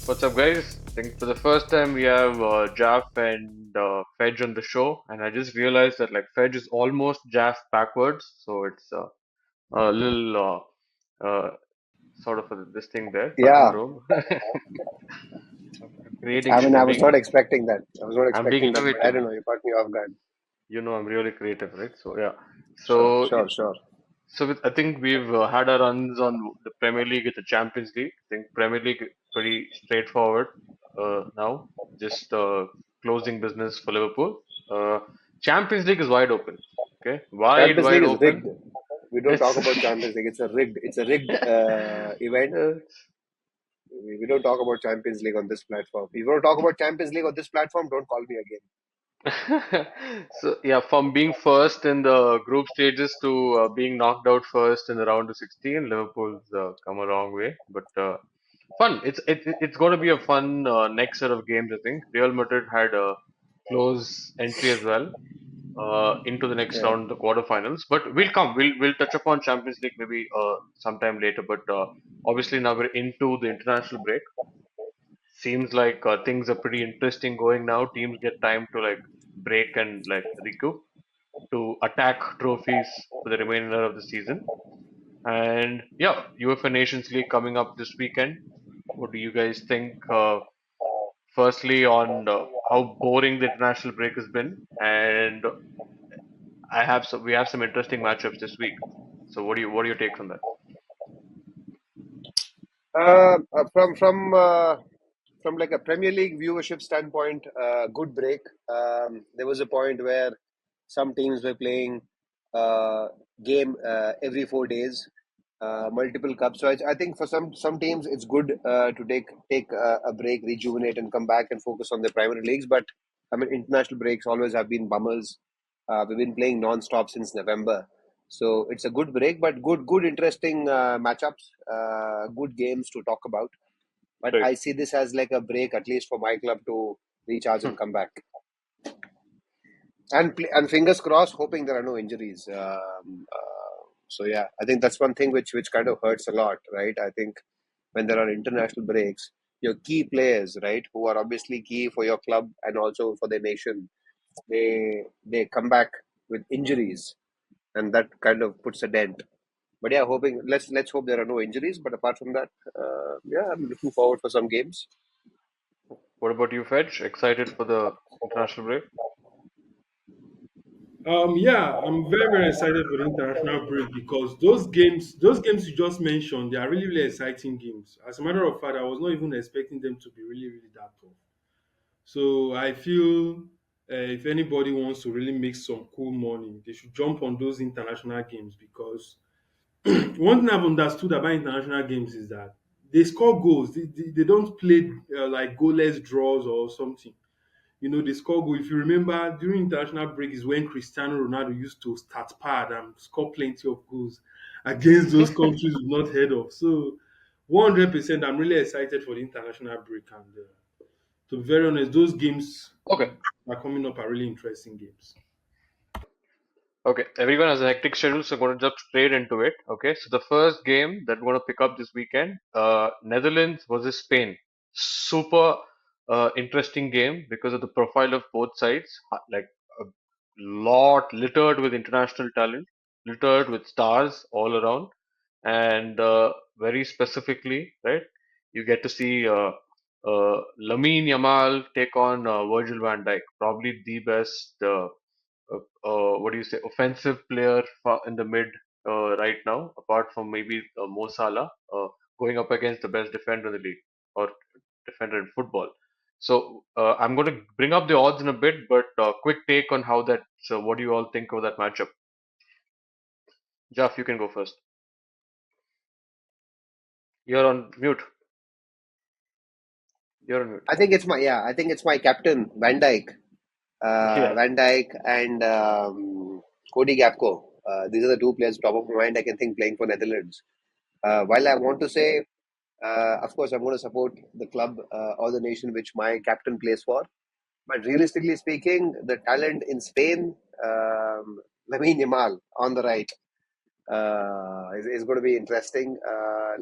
What's up, guys? I think for the first time we have Jaff and Fedge on the show, and I just realized that like Fedge is almost Jaff backwards, so it's a little sort of this thing there. Nothing Yeah, wrong. I'm creating. I mean, I I'm was being. not expecting that. I was not I'm being expecting that, but I innovative. don't know. You caught me off guard. I'm really creative, right? So yeah. Sure, So sure, sure. I think we've had our runs on the Premier League and the Champions League. I think Premier League pretty straightforward now, just closing business for Liverpool. Uh, Champions League is wide open. Okay, Champions wide League is open. rigged. We don't talk It's about Champions League. It's a rigged event. uh, We don't talk about Champions League on this platform. If you want to talk about Champions League on this platform, don't call me again. so yeah, from being first in the group stages to being knocked out first in the round of 16, Liverpool's come a long way. But fun. It's going to be a fun next set of games. I think Real Madrid had a close entry as well into the next Yeah. round, the quarterfinals. But we'll touch upon Champions League maybe sometime later. But obviously now we're into the international break. Seems like things are pretty interesting going now. Teams get time to like break and like recoup to attack trophies for the remainder of the season. And yeah, UEFA Nations League coming up this weekend. What do you guys think? Firstly, on how boring the international break has been, and we have some interesting matchups this week. So what are your takes on that? From like a Premier League viewership standpoint, good break. There was a point where some teams were playing uh, game every 4 days, multiple cups. So I think for some teams it's good to take a break, rejuvenate, and come back and focus on the primary leagues. But I mean, international breaks always have been bummers. We've been playing non-stop since November. So it's a good break, but good, interesting matchups, good games to talk about. But Right. I see this as like a break, at least for my club to recharge and come back. And fingers crossed, hoping there are no injuries. So yeah, I think that's one thing which kind of hurts a lot, right? I think when there are international breaks, your key players, right, who are obviously key for your club and also for the nation, they come back with injuries, and that kind of puts a dent. But yeah, hoping let's hope there are no injuries. But apart from that, yeah, I'm looking forward for some games. What about you, Fetch? Excited for the international break? Yeah, I'm very, very excited for the international break because those games you just mentioned, they are really, really exciting games. As a matter of fact, I was not even expecting them to be really, really that tough. So I feel if anybody wants to really make some cool money, they should jump on those international games because one thing I've understood about international games is that they score goals. They don't play like goalless draws or something. They score goal. If you remember, during international break is when Cristiano Ronaldo used to start pad and score plenty of goals against those countries we've not heard of. So, 100%, I'm really excited for the international break. And to be very honest, those games Okay. are coming up are really interesting games. Okay, everyone has a hectic schedule, so I'm going to jump straight into it. Okay, so the first game that we're going to pick up this weekend, Netherlands versus Spain. Super interesting game because of the profile of both sides. Like a lot littered with international talent, littered with stars all around, and very specifically, right? You get to see Lamine Yamal take on Virgil van Dijk, probably the best. What do you say, offensive player in the mid right now, apart from maybe Mo Salah, going up against the best defender in the league or defender in football. So I'm going to bring up the odds in a bit, but quick take on how that. So what do you all think of that matchup? Jeff, you can go first. You're on mute. You're on mute. I think it's my captain Van Dijk, Yeah. Van Dijk and Cody Gakpo. These are the two players top of my mind I can think playing for Netherlands. While I want to say, of course, I'm going to support the club or the nation which my captain plays for. But realistically speaking, the talent in Spain, Lamine Yamal on the right. is going to be interesting.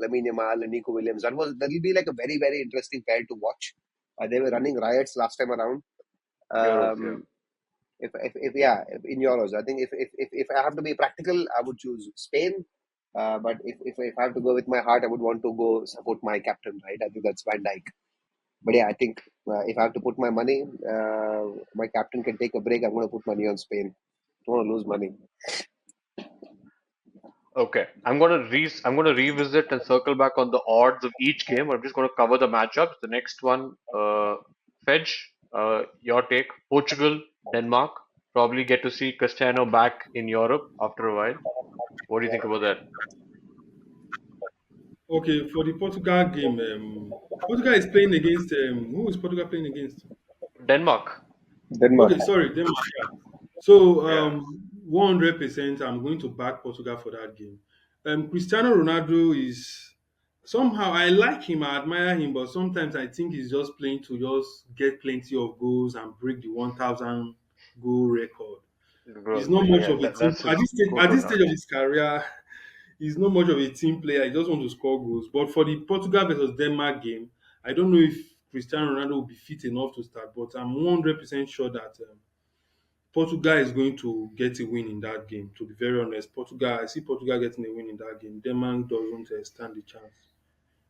Lamine Yamal and Nico Williams. That will be like a very very interesting pair to watch. They were running riots last time around. Euros, yeah. Um, if yeah, in Euros, I think if I have to be practical, I would choose Spain. But if I have to go with my heart, I would want to go support my captain, right? I think that's Van Dijk. But yeah, I think if I have to put my money, my captain can take a break. I'm going to put money on Spain. Don't want to lose money. Okay, I'm gonna revisit and circle back on the odds of each game. I'm just gonna cover the matchups. The next one, Fedge, your take. Portugal, Denmark. Probably get to see Cristiano back in Europe after a while. What do you think about that? Okay, for the Portugal game, Portugal is playing against who is Portugal playing against? Denmark. Denmark. Okay, sorry, Denmark. Yeah. So Yeah. 100% I'm going to back Portugal for that game. Cristiano Ronaldo is somehow I like him, I admire him, but sometimes I think he's just playing to just get plenty of goals and break the 1,000 goal record. He's not much Yeah, of a team that's his at quota this now. stage of his career. He's not much of a team player. He just wants to score goals. But for the Portugal versus Denmark game, I don't know if Cristiano Ronaldo will be fit enough to start. But I'm 100% sure that Portugal is going to get a win in that game. To be very honest, Portugal. I see Portugal getting a win in that game. Denmark doesn't stand a chance.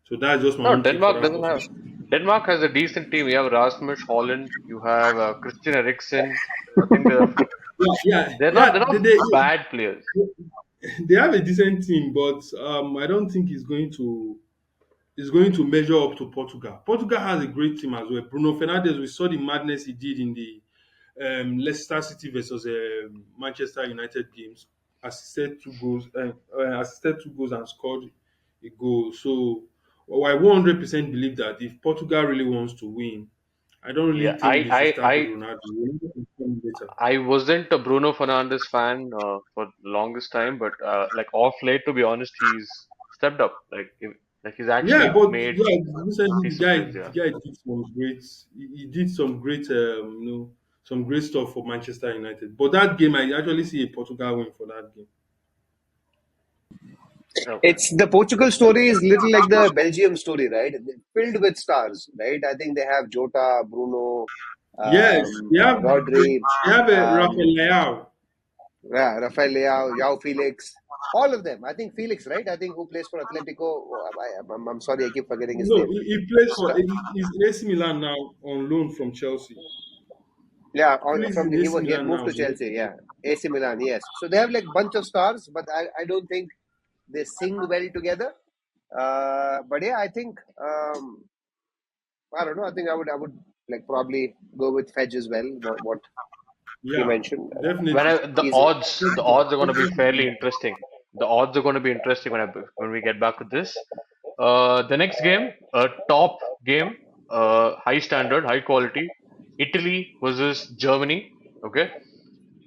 So that's just my No, own take for Denmark that doesn't have. Portugal. Denmark has a decent team. You have Rasmus Holland. You have Christian Eriksen. I think they're Yeah. not bad players. They have a decent team, but I don't think it's going to measure up to Portugal. Portugal has a great team as well. Bruno Fernandes, we saw the madness he did in the Leicester City versus Manchester United games. Assisted 2 goals and scored a goal. So I 100% believe that if Portugal really wants to win, I don't Yeah, really think they should start with Ronaldo. We'll need to come later. I wasn't a Bruno Fernandes fan for the longest time, but like off late, to be honest, he's stepped up. Like he's Yeah, actually but made yeah, recently decent plays. the Yeah. guy did some great. He did some great, some great stuff for Manchester United. But that game, I actually see a Portugal win for that game. Okay. It's the Portugal story is little like the Belgium story, right? Filled with stars, right? I think they have Jota, Bruno, Yes, Rodri, they have a um, Rafael Leao. yeah, Rafael Leao, Yao Felix, all of them. I think Felix, right? I think who plays for Atletico. I'm sorry, I keep forgetting his No, name. he plays for. Sta- He's in AC Milan now on loan from Chelsea. Yeah, Felix is from in AC he had Milan moved now. to So Chelsea. Yeah, AC Milan. Yes, so they have like bunch of stars, but I don't think they sing well together. But yeah, I think I don't know. I think I would like probably go with Fedge as well. What you yeah, mentioned. When definitely. the He's odds are going to be fairly interesting. The odds are going to be interesting when we get back to this. The next game, top game, high standard, high quality. Italy versus Germany. Okay,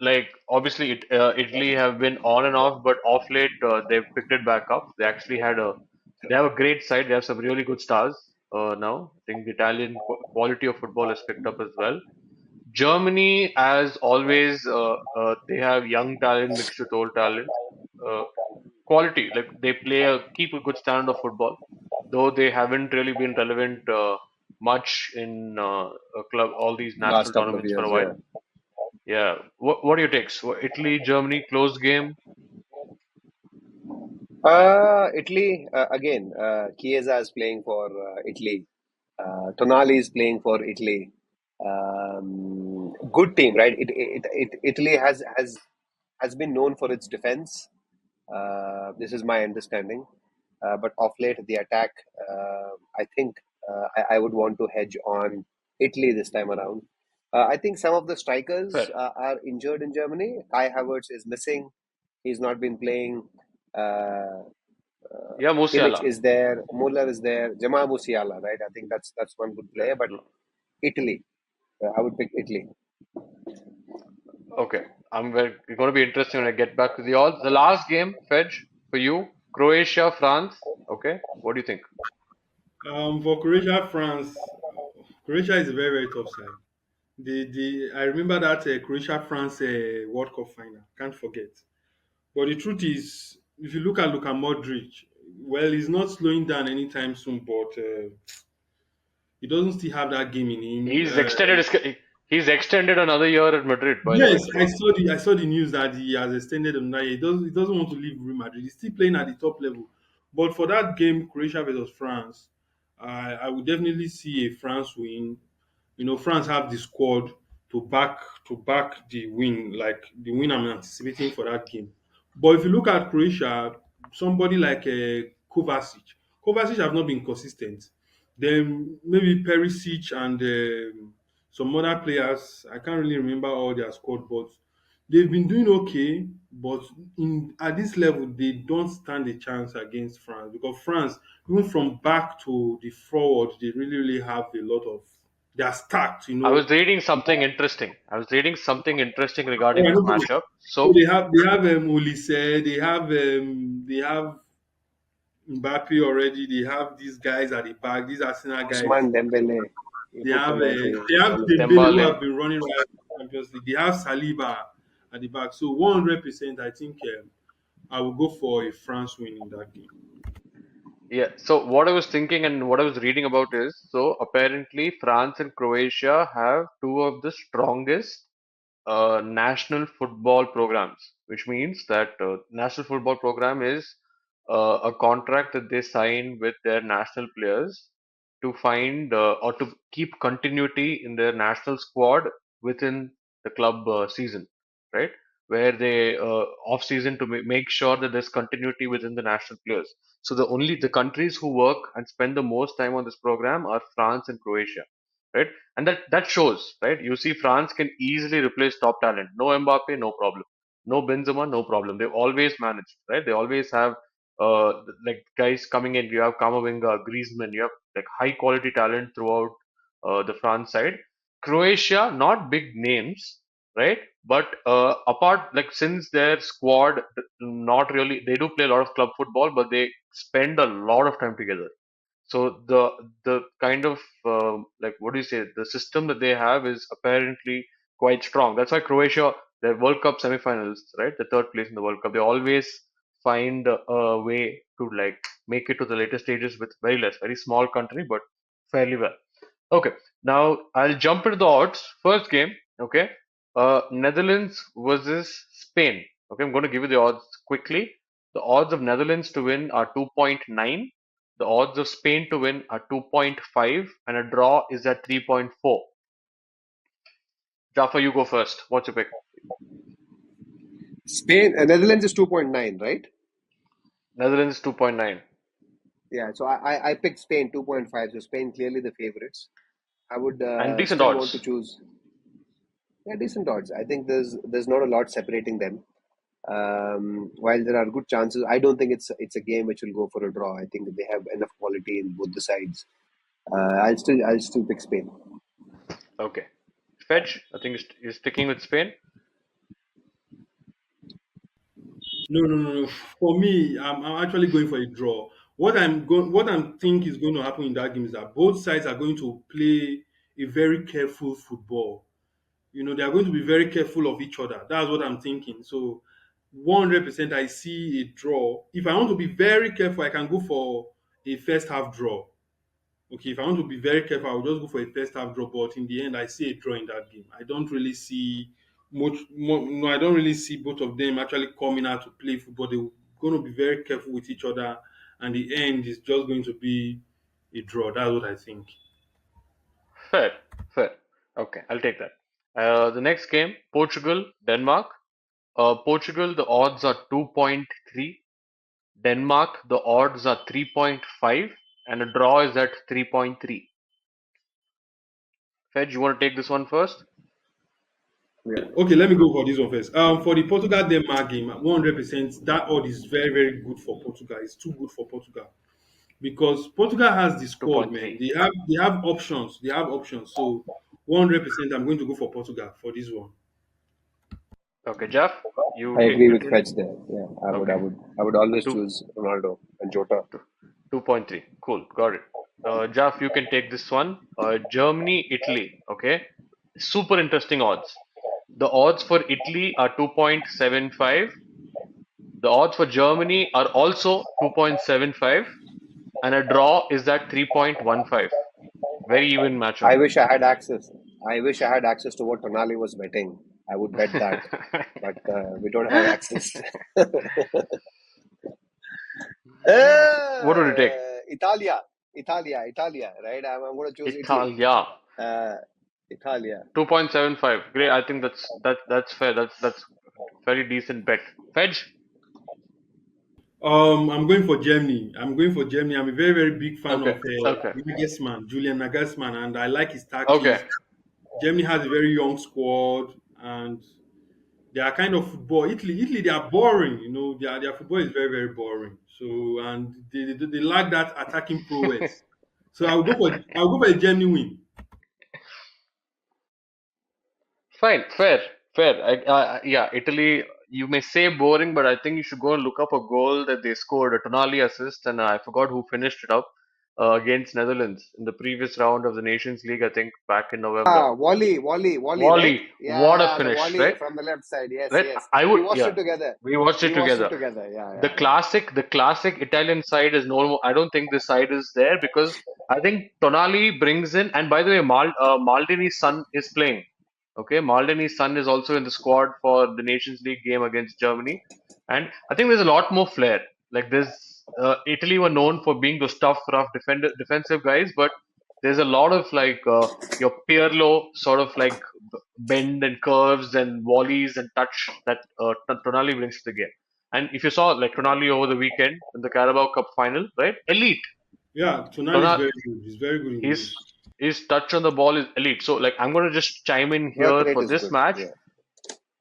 like obviously Italy have been on and off, but off late they've picked it back up. They have a great side. They have some really good stars now. I think the Italian quality of football has picked up as well. Germany, as always, they have young talent mixed with old talent. Uh, Quality, like they keep a good standard of football, though they haven't really been relevant much in a club all these last national couple of tournaments for a years. while. Yeah. Yeah, what are your takes? Italy, Germany, close game. Italy again. Chiesa is playing for Italy. Tonali is playing for Italy. Good team, right? Italy has been known for its defense. This is my understanding. But off late, the attack, I think I would want to hedge on Italy this time around. I think some of the strikers Fair. are injured in Germany. Kai Havertz is missing. He's not been playing. Uh, Yeah, Kimmich Musiala. is there. Muller is there. Jamal Musiala, right? I think that's one good player. But Yeah. Italy, I would pick Italy. Okay, it's going to be interesting when I get back to the odds. The last game, Fedge, for you, Croatia, France. Okay, what do you think? For Croatia, France, Croatia is a very very tough side. The I remember that Croatia France World Cup final. Can't forget. But the truth is, if you look at Luka Modric, well, he's not slowing down anytime soon, but he doesn't still have that game in him. He's extended another year at Madrid, by the way. Yes, So I saw the news that he has extended on that. He doesn't want to leave Real Madrid. He's still playing at the top level. But for that game, Croatia versus France, I would definitely see a France win. You know, France have the squad to back the win, like the win I'm anticipating for that game. But if you look at Croatia, somebody like Kovacic have not been consistent. Then maybe Perisic and some other players. I can't really remember all their squad, but they've been doing okay. But in at this level, they don't stand a chance against France because France, even from back to the forward, they really have a lot of. They are stacked, you I know. was reading something interesting. I was reading something interesting regarding Oh, I this know. matchup. So So they have Olise, they have Mbappe already. They have these guys at the back. These Arsenal guys. Usman Dembele. You They put have him as Dembele who Dembele. have been running right in the Champions League. They have Saliba at the back. So 100%, I think I will go for a France win in that game. Yeah, so what I was thinking and what I was reading about is so apparently France and Croatia have two of the strongest national football programs, which means that national football program is a contract that they sign with their national players to find or to keep continuity in their national squad within the club season, right? Where they off season to make sure that there's continuity within the national players. So the countries who work and spend the most time on this program are France and Croatia, right? And that shows, right? You see, France can easily replace top talent. No Mbappe, no problem. No Benzema, no problem. They've always managed, right? They always have like guys coming in. You have Kamavinga, Griezmann. You have like high quality talent throughout the France side. Croatia, not big names, right? But apart, like since their squad, not really, they do play a lot of club football, but they spend a lot of time together. So the kind of like what do you say? The system that they have is apparently quite strong. That's why Croatia, their World Cup semifinals, right? The third place in the World Cup, they always find a way to like make it to the later stages with very less, very small country, but fairly well. Okay, now I'll jump into the odds. First game, okay, Netherlands versus Spain. Okay, I'm going to give you the odds quickly. The odds of Netherlands to win are 2.9. The odds of Spain to win are 2.5, and a draw is at 3.4. Jaffa, you go first. What's your pick? Spain, Netherlands is 2.9, right? Netherlands 2.9. Yeah, so I picked Spain 2.5. So Spain clearly the favorites. I would And decent still want to odds. choose. Yeah, decent odds. I think there's not a lot separating them. While there are good chances, I don't think it's a game which will go for a draw. I think they have enough quality in both the sides. I'll still pick Spain. Okay. Fetch, I think is sticking with Spain. No, no, no, no. For me, I'm actually going for a draw. What I'm think is going to happen in that game is that both sides are going to play a very careful football. You know, they are going to be very careful of each other. That's what I'm thinking. So, 100%, I see a draw. If I want to be very careful, I can go for a first half draw. Okay, if I want to be very careful, I'll just go for a first half draw. But in the end, I see a draw in that game. I don't really see no, I don't really see both of them actually coming out to play football. They're going to be very careful with each other, and the end is just going to be a draw. That's what I think. Fair, fair. Okay, I'll take that. The next game, Portugal, Denmark. Portugal, the odds are 2.3. Denmark, the odds are 3.5, and a draw is at 3.3. Fed, you want to take this one first? Yeah. Okay, let me go for this one first. For the Portugal Denmark game, 100%, that odd is very, very good for Portugal. It's too good for Portugal because Portugal has the squad, man. 2.3. They have options. They have options. So 100%, I'm going to go for Portugal for this one. Okay, Jeff, I you take agree the with two. Fetch there. Yeah, I would, I Okay, would, I would always two, choose Ronaldo and Jota. 2.3. Cool, got it. Jeff, you can take this one. Germany, Italy. Okay, super interesting odds. The odds for Italy are 2.75. The odds for Germany are also 2.75, and a draw is at 3.15. Very even matchup. I wish I had access. I wish I had access to what Tonali was betting. I would bet that, but we don't have access. What would you take? Italia, Italia. Right? I'm going to choose Italy. Italia. Uh, Italia. 2.75. Great. I think that's fair. That's very decent bet. Fedge? I'm going for Germany. I'm going for Germany. I'm a very, very big fan Okay. of Okay. Nagelsmann, Julian Nagelsmann, and I like his Okay. tactics. Germany has a very young squad, and they are kind of football. Italy, they are boring. You know, their football is very, very boring. So, and they lack that attacking prowess. So I'll go for a Germany win. Fine. Fair. Fair. Yeah, Italy. You may say boring, but I think you should go and look up a goal that they scored, a Tonali assist, and I forgot who finished it up against Netherlands in the previous round of the Nations League. I think back in November. Wally, right? Wally, what a Yeah, the finish, volley right? from the left side. Yes, Right. yes. I We would. watched Yeah. it together. We watched We it watched it together. together. The classic Italian side is no more. I don't think this side is there because I think Tonali brings in, and by the way, Maldini's son is playing. Okay, Maldini's son is also in the squad for the Nations League game against Germany, and I think there's a lot more flair. Like this, Italy were known for being those tough, rough defensive guys, but there's a lot of like your Pirlo sort of like bend and curves and volleys and touch that Tonali brings to the game. And if you saw like Tonali over the weekend in the Carabao Cup final, right? Elite. Yeah, Tonali is Tonali, very good. He's very good indeed. his touch on the ball is elite. So like I'm going to just chime in Work here rate for is this good. match. Yeah.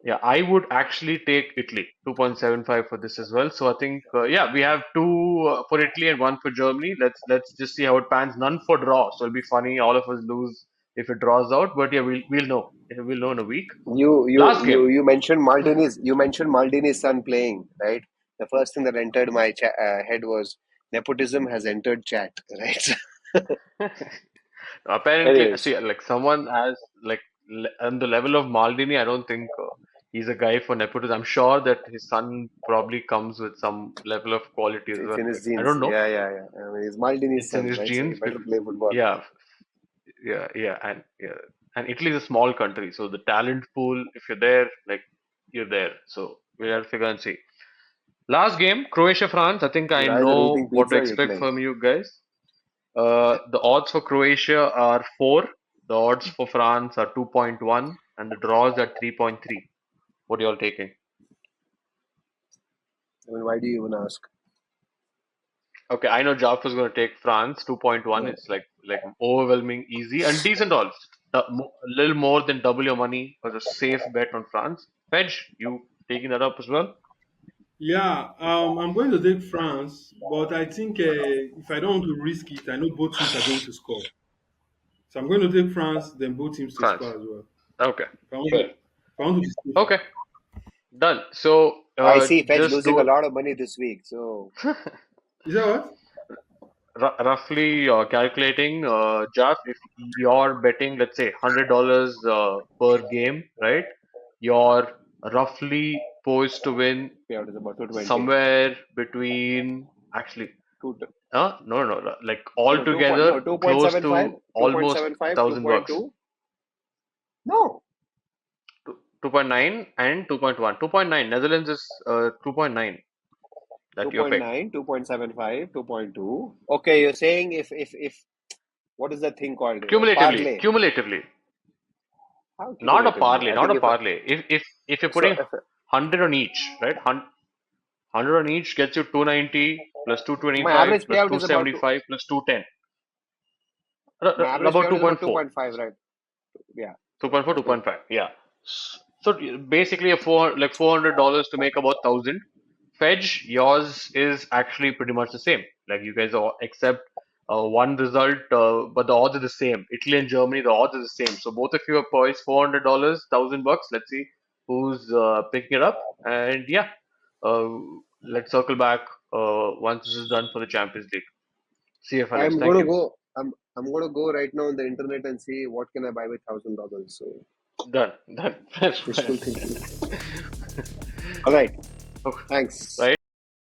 Yeah, I would actually take Italy 2.75 for this as well. So I think yeah, we have two for Italy and one for Germany. Let's just see how it pans. None for draw, so it'll be funny. All of us lose if it draws out. But yeah, we'll know. We'll know in a week. Last game. You mentioned Maldini's son playing, right? The first thing that entered my head was nepotism has entered chat, right? Apparently, Anyways, see, like someone has like on the level of Maldini, I don't think he's a guy for nepotism. I'm sure that his son probably comes with some level of quality as it's well, in but his I genes. don't know. Yeah. I mean, he's Maldini's It's in son, his right? So he genes. better play football. Yeah, and Italy is a small country, so the talent pool, if you're there, like you're there. So we have to figure and see. Last game, Croatia France. I think I You're either know eating what to pizza or you're expect playing. from you guys. The odds for Croatia are 4. The odds for France are 2.1, and the draws are 3.3. What are you all taking? I mean, why do you even ask? Okay, I know Jaffar's going to take France 2.1. Yeah. It's like overwhelming, easy, and decent odds. A little more than double your money was a safe bet on France. Fedge, you taking that up as well? Yeah, I'm going to take France, but I think if I don't want to risk it, I know both teams are going to score. So I'm going to take France, then both teams to France. score as well. Okay, If I want to, fair. if I want to be safe. Okay, done. So I see Fedge just losing a do lot of money this week. So Is that what? roughly calculating, Jeff, if you're betting, let's say $100 per game, right? You're roughly poised to win payout is about 220. somewhere between actually, Two, no, like no, altogether close 2.75, to almost a thousand bucks. 2.2. No, 2.9 and 2.1. 2.9. Netherlands is 2.9 that you're paying 2.9, 2.75, 2.2. Okay, you're saying if what is that thing called? cumulatively. Parlay. Cumulatively, How not a cumulatively? parlay, I not think a parlay. If you're so putting if 100 on each, right? 100 on each gets you 290 plus my 225 average plus payout is about 275 plus 210. my average About payout is about 2.4. 2.5, right? Yeah. 2.4, Okay. 2.5. Yeah. So basically, a $400 to make about 1,000. Fedge, yours is actually pretty much the same. Like you guys all except one result, but the odds are the same. Italy and Germany, the odds are the same. So both of you are poised $400, 1,000 bucks. Let's see who's picking it up. And yeah, uh, let's circle back once this is done for the Champions League. CFLS. I'm Thank gonna you. go. I'm gonna go right now on the internet and see what can I buy with $1,000. So Done. Done. That's wishful fine. thinking. All right. Thanks. right?